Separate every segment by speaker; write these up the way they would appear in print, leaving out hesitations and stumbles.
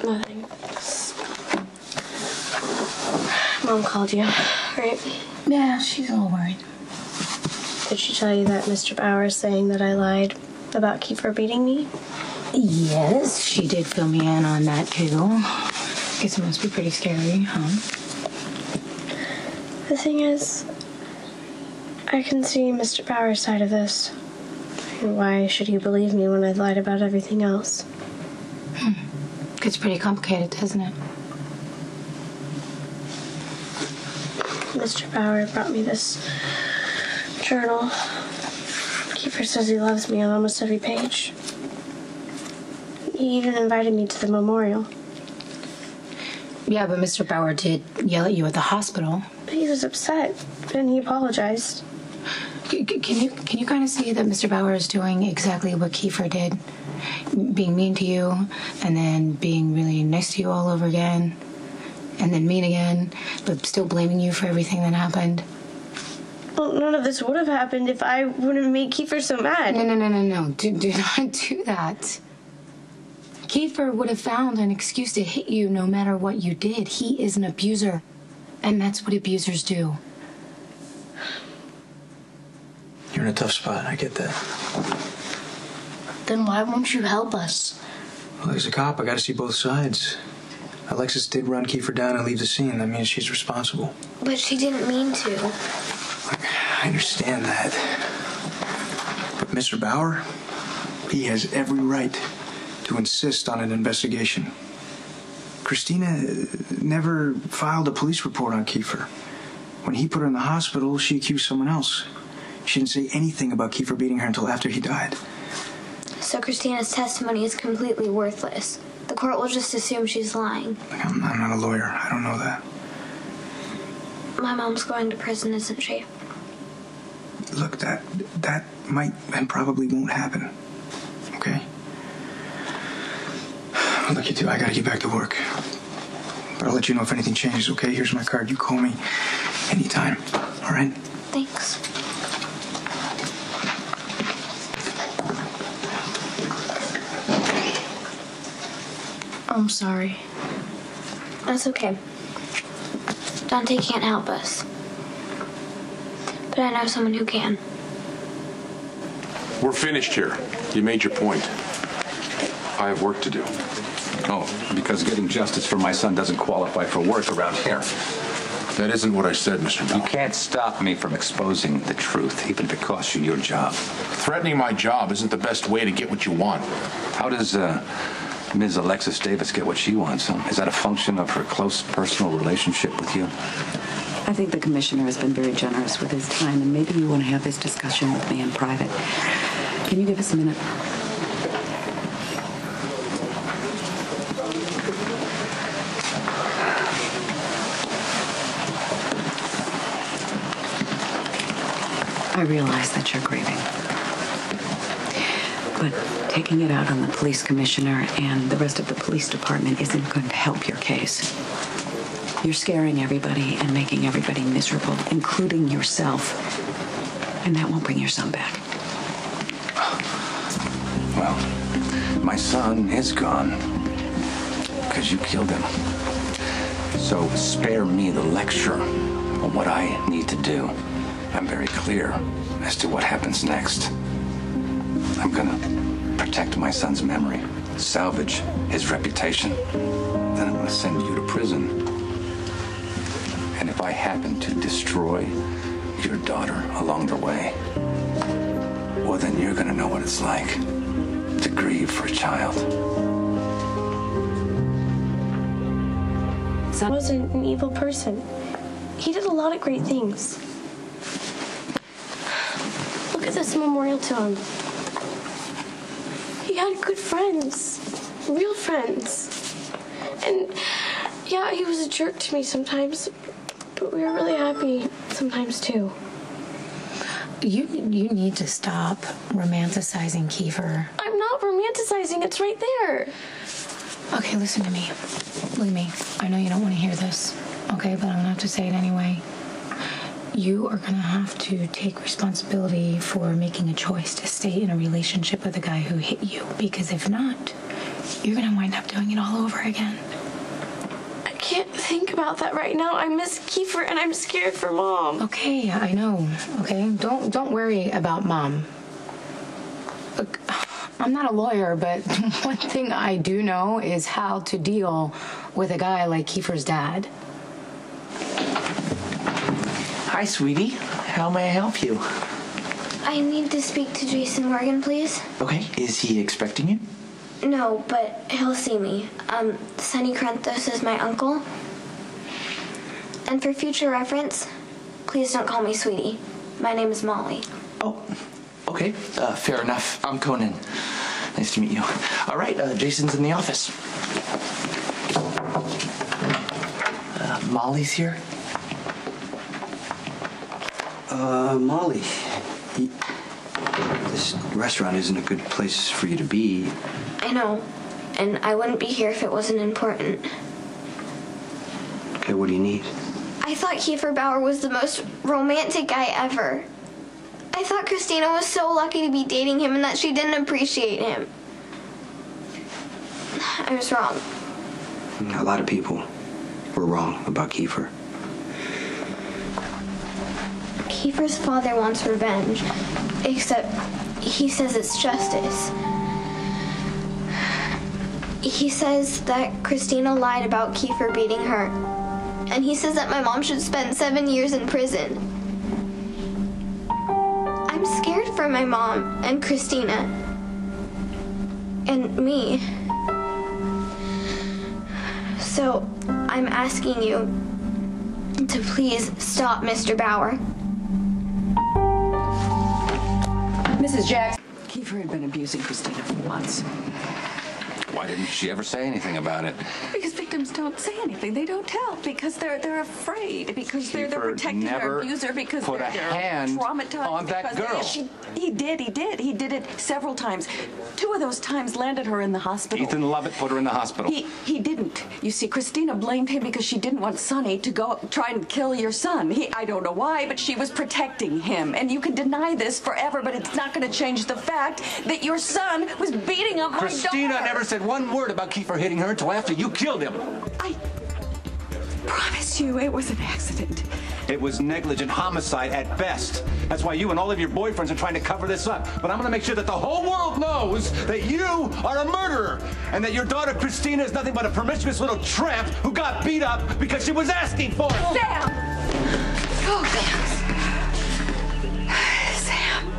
Speaker 1: Nothing. Mom called you, right?
Speaker 2: Yeah, she's a little worried.
Speaker 1: Did she tell you that Mr. Bauer is saying that I lied about Kiefer beating me?
Speaker 2: Yes, she did fill me in on that, too. Guess it must be pretty scary, huh?
Speaker 1: The thing is, I can see Mr. Bauer's side of this. Why should he believe me when I lied about everything else?
Speaker 2: Gets pretty complicated, doesn't it?
Speaker 1: Mr. Bauer brought me this journal. Kiefer says he loves me on almost every page. He even invited me to the memorial.
Speaker 2: Yeah, but Mr. Bauer did yell at you at the hospital.
Speaker 1: But he was upset, and he apologized.
Speaker 2: Can you kind of see that Mr. Bauer is doing exactly what Kiefer did? Being mean to you, and then being really nice to you all over again, and then mean again, but still blaming you for everything that happened.
Speaker 1: Well, none of this would have happened if I wouldn't make Kiefer so mad.
Speaker 2: No. Do not do that. Kiefer would have found an excuse to hit you no matter what you did. He is an abuser, and that's what abusers do.
Speaker 3: You're in a tough spot, I get that.
Speaker 4: Then why won't you help us?
Speaker 3: Well, as a cop, I gotta see both sides. Alexis did run Kiefer down and leave the scene. That means she's responsible.
Speaker 4: But she didn't mean to.
Speaker 3: I understand that. But Mr. Bauer, he has every right to insist on an investigation. Christina never filed a police report on Kiefer. When he put her in the hospital, she accused someone else. She didn't say anything about Kiefer beating her until after he died.
Speaker 4: So Christina's testimony is completely worthless. The court will just assume she's lying.
Speaker 3: I'm not a lawyer. I don't know that.
Speaker 4: My mom's going to prison, isn't she?
Speaker 3: Look, that might and probably won't happen. Okay? Well, look, you two, I gotta get back to work. But I'll let you know if anything changes, okay? Here's my card. You call me anytime. All right?
Speaker 4: Thanks. I'm sorry. That's okay. Dante can't help us. But I know someone who can.
Speaker 5: We're finished here. You made your point. I have work to do.
Speaker 6: Oh, because getting justice for my son doesn't qualify for work around here.
Speaker 5: That isn't what I said, Mr. Bell.
Speaker 6: You can't stop me from exposing the truth, even if it costs you your job.
Speaker 5: Threatening my job isn't the best way to get what you want.
Speaker 6: How does Ms. Alexis Davis get what she wants? Huh? Is that a function of her close personal relationship with you?
Speaker 7: I think the commissioner has been very generous with his time, and maybe you want to have this discussion with me in private. Can you give us a minute? I realize that you're grieving. But taking it out on the police commissioner and the rest of the police department isn't going to help your case. You're scaring everybody and making everybody miserable, including yourself. And that won't bring your son back.
Speaker 6: Well, my son is gone because you killed him. So spare me the lecture on what I need to do. I'm very clear as to what happens next. I'm gonna protect my son's memory, salvage his reputation. Then I'm gonna send you to prison. And if I happen to destroy your daughter along the way, well, then you're gonna know what it's like to grieve for a child.
Speaker 1: Son wasn't an evil person. He did a lot of great things. Look at this memorial to him. He had good friends, real friends. And yeah, he was a jerk to me sometimes, but we were really happy sometimes too.
Speaker 2: You need to stop romanticizing Kiefer.
Speaker 1: I'm not romanticizing, it's right there.
Speaker 2: Okay, listen to me. Look at me. I know you don't want to hear this, okay, but I'm gonna have to say it anyway. You are gonna have to take responsibility for making a choice to stay in a relationship with a guy who hit you, because if not, you're gonna wind up doing it all over again.
Speaker 1: I can't think about that right now. I miss Kiefer and I'm scared for Mom.
Speaker 2: Okay, I know. Okay, don't worry about Mom. Look, I'm not a lawyer, but one thing I do know is how to deal with a guy like Kiefer's dad.
Speaker 8: Hi, sweetie. How may I help you?
Speaker 4: I need to speak to Jason Morgan, please.
Speaker 8: Okay, is he expecting you?
Speaker 4: No, but he'll see me. Sonny Krenthos is my uncle. And for future reference, please don't call me sweetie. My name is Molly.
Speaker 8: Oh, okay. Fair enough. I'm Conan. Nice to meet you. All right, Jason's in the office. Molly's here?
Speaker 3: Molly, this restaurant isn't a good place for you to be.
Speaker 4: I know, and I wouldn't be here if it wasn't important.
Speaker 3: Okay, what do you need?
Speaker 4: I thought Kiefer Bauer was the most romantic guy ever. I thought Christina was so lucky to be dating him and that she didn't appreciate him. I was wrong.
Speaker 3: A lot of people were wrong about Kiefer.
Speaker 4: Kiefer's father wants revenge, except he says it's justice. He says that Christina lied about Kiefer beating her, and he says that my mom should spend 7 years in prison. I'm scared for my mom and Christina and me. So I'm asking you to please stop Mr. Bauer.
Speaker 7: Mrs. Jackson. Kiefer had been abusing Christina for months.
Speaker 6: Why didn't she ever say anything about it?
Speaker 7: Because victims don't say anything. They don't tell because they're afraid. Because they're protecting their abuser. Because
Speaker 6: put
Speaker 7: they're
Speaker 6: a hand
Speaker 7: traumatized.
Speaker 6: on that girl.
Speaker 7: He did it several times. 2 of those times landed her in the hospital.
Speaker 6: Ethan Lovett put her in the hospital.
Speaker 7: He didn't. You see, Christina blamed him because she didn't want Sonny to go try and kill your son. I don't know why, but she was protecting him. And you can deny this forever, but it's not going to change the fact that your son was beating up my daughter.
Speaker 6: Christina never said one word about Kiefer hitting her until after you killed him.
Speaker 7: I promise you it was an accident.
Speaker 6: It was negligent homicide at best. That's why you and all of your boyfriends are trying to cover this up. But I'm going to make sure that the whole world knows that you are a murderer and that your daughter Christina is nothing but a promiscuous little tramp who got beat up because she was asking for it.
Speaker 7: Sam! Oh, God. Sam.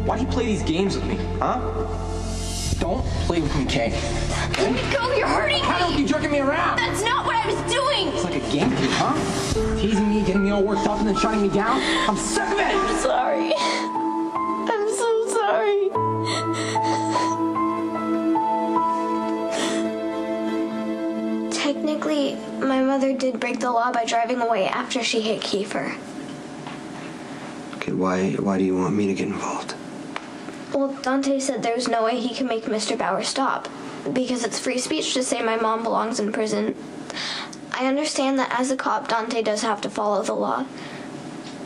Speaker 8: Why do you play these games with me, huh? Don't play with me, Kay.
Speaker 4: Let me go, you're hurting me!
Speaker 8: How are you jerking me around?
Speaker 4: That's not what I was doing!
Speaker 8: It's like a game to you, huh? Teasing me, getting me all worked up, and then shutting me down? I'm sick of it!
Speaker 1: I'm sorry. I'm so sorry.
Speaker 4: Technically, my mother did break the law by driving away after she hit Kiefer.
Speaker 3: Okay, why do you want me to get involved?
Speaker 4: Well, Dante said there's no way he can make Mr. Bauer stop, because it's free speech to say my mom belongs in prison. I understand that as a cop, Dante does have to follow the law,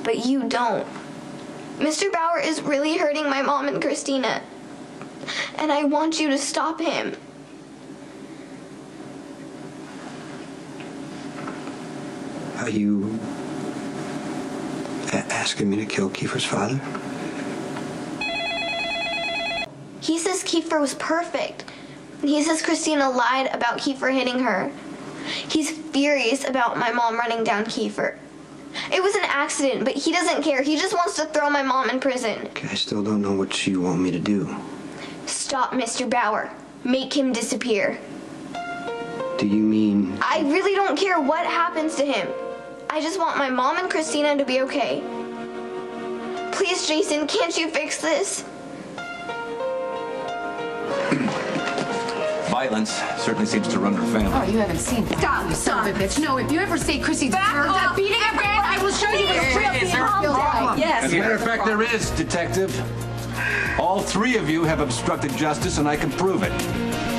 Speaker 4: but you don't. Mr. Bauer is really hurting my mom and Christina, and I want you to stop him.
Speaker 3: Are you asking me to kill Kiefer's father?
Speaker 4: He says Kiefer was perfect. He says Christina lied about Kiefer hitting her. He's furious about my mom running down Kiefer. It was an accident, but he doesn't care. He just wants to throw my mom in prison.
Speaker 3: Okay, I still don't know what you want me to do.
Speaker 4: Stop Mr. Bauer. Make him disappear.
Speaker 3: Do you mean...
Speaker 4: I really don't care what happens to him. I just want my mom and Christina to be okay. Please, Jason, can't you fix this?
Speaker 6: Violence certainly seems to run her family.
Speaker 2: Oh, you haven't seen it. Stop, you son of a bitch. No, if you ever say Chrissy's deserved that beating again, I will show you what a real
Speaker 6: As a matter of fact, there is, Detective. All three of you have obstructed justice, and I can prove it.